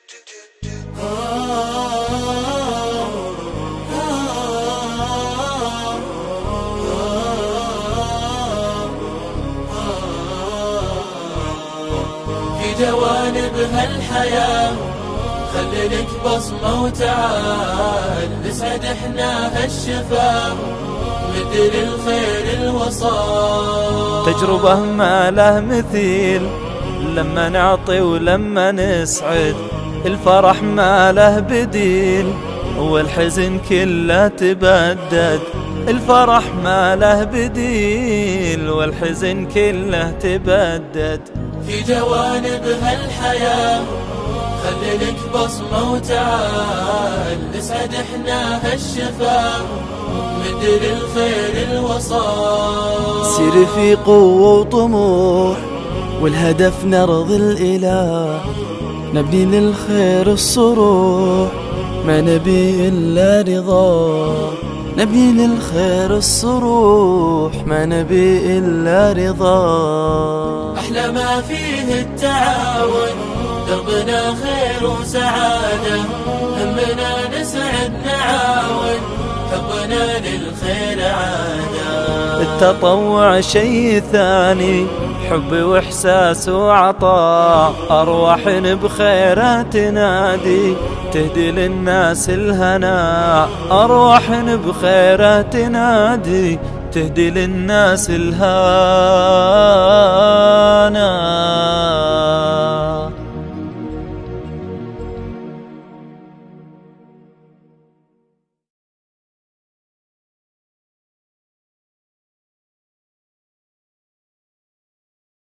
في جوانب هالحياة خلي لك بصمة وتعال نسعد احنا هالشفاه مد للخير الوصال. تجربة ما له مثيل لما نعطي ولما نسعد، الفرح ما له بديل والحزن كله تبدد. الفرح ما له بديل والحزن كله تبدد. في جوانب هالحياة خلي لك بصمة وتعال نسعد احنا هالشفاه مد للخير الوصال. سير في قوة وطموح والهدف نرضي الإله، نبني للخير الصروح ما نبي إلا رضاه. نبني للخير الصروح ما نبي إلا رضاه. أحلى ما فيه التعاون دربنا خير وسعادة، همنا نسعد نعاون حبنا للخير عادة. التطوع شيء ثاني، حب وإحساس وعطاء، أرواح بخيرات تنادي تهدي للناس الهناء. أرواح بخيرات تنادي تهدي للناس الهناء.